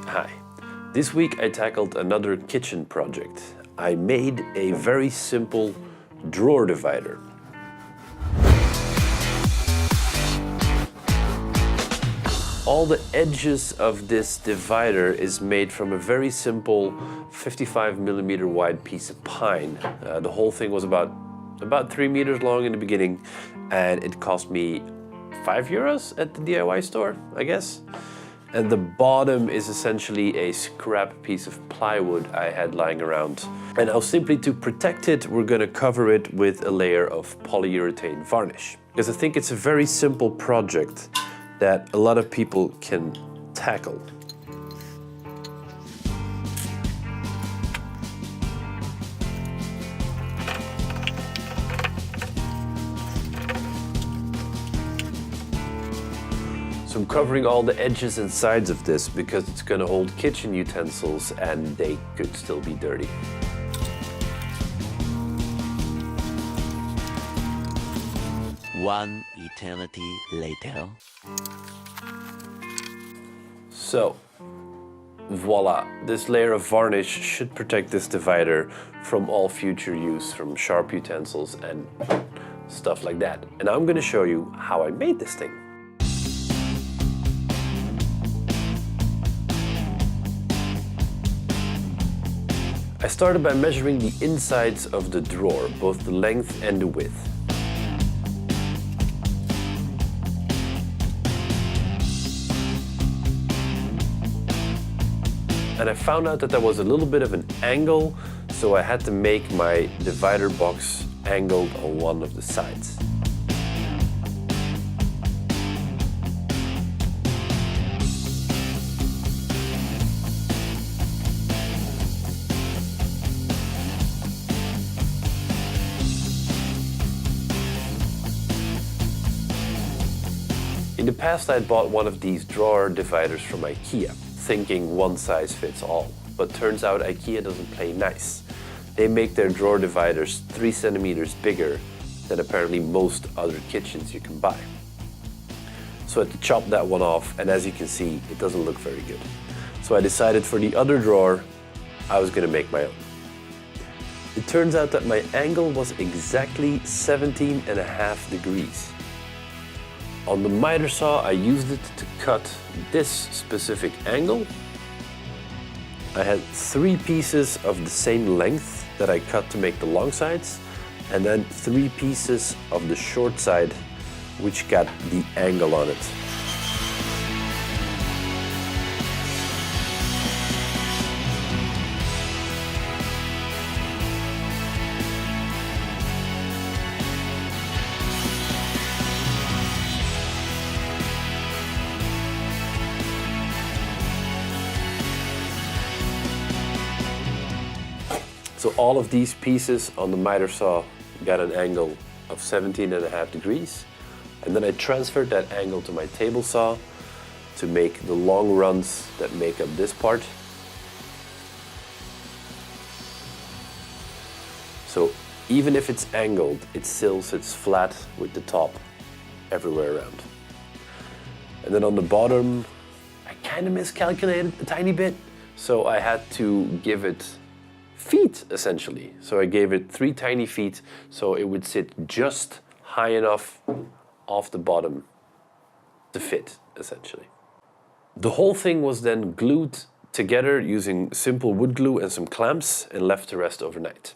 Hi. This week I tackled another kitchen project. I made a very simple drawer divider. All the edges of this divider is made from a very simple 55mm wide piece of pine. The whole thing was about 3 meters long in the beginning, and it cost me €5 at the DIY store, I guess. And the bottom is essentially a scrap piece of plywood I had lying around. And now simply to protect it, we're gonna cover it with a layer of polyurethane varnish. Because I think it's a very simple project that a lot of people can tackle. So I'm covering all the edges and sides of this because it's going to hold kitchen utensils and they could still be dirty. One eternity later. So, voila, this layer of varnish should protect this divider from all future use from sharp utensils and stuff like that. And I'm going to show you how I made this thing. I started by measuring the insides of the drawer, both the length and the width. And I found out that there was a little bit of an angle, so I had to make my divider box angled on one of the sides. In the past, I had bought one of these drawer dividers from IKEA, thinking one size fits all. But turns out IKEA doesn't play nice. They make their drawer dividers 3 centimeters bigger than apparently most other kitchens you can buy. So I had to chop that one off, and as you can see, it doesn't look very good. So I decided for the other drawer, I was gonna make my own. It turns out that my angle was exactly 17.5 degrees. On the miter saw, I used it to cut this specific angle. I had 3 pieces of the same length that I cut to make the long sides, and then 3 pieces of the short side, which got the angle on it. So all of these pieces on the miter saw got an angle of 17.5 degrees. And then I transferred that angle to my table saw to make the long runs that make up this part. So even if it's angled, it still sits flat with the top everywhere around. And then on the bottom, I kind of miscalculated a tiny bit. So I had to give it feet, essentially. So I gave it 3 tiny feet so it would sit just high enough off the bottom to fit, essentially. The whole thing was then glued together using simple wood glue and some clamps and left to rest overnight.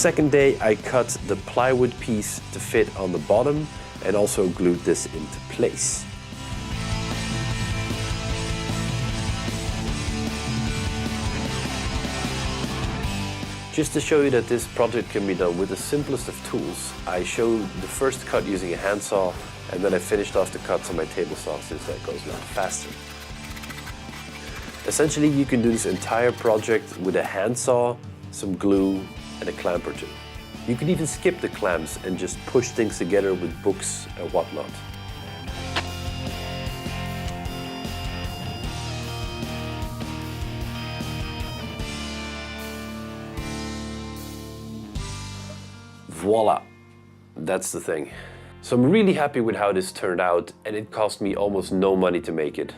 second day, I cut the plywood piece to fit on the bottom and also glued this into place. Just to show you that this project can be done with the simplest of tools, I showed the first cut using a handsaw, and then I finished off the cuts on my table saw since that goes a lot faster. Essentially, you can do this entire project with a handsaw, some glue, and a clamp or two. You can even skip the clamps and just push things together with books and whatnot. Voila, that's the thing. So I'm really happy with how this turned out, and it cost me almost no money to make it.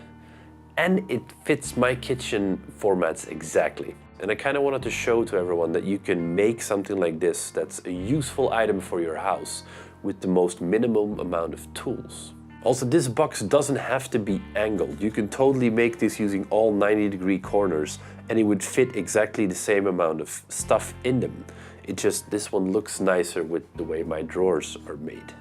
And it fits my kitchen formats exactly. And I kind of wanted to show to everyone that you can make something like this that's a useful item for your house with the most minimum amount of tools. Also, this box doesn't have to be angled. You can totally make this using all 90-degree corners and it would fit exactly the same amount of stuff in them. It just, this one looks nicer with the way my drawers are made.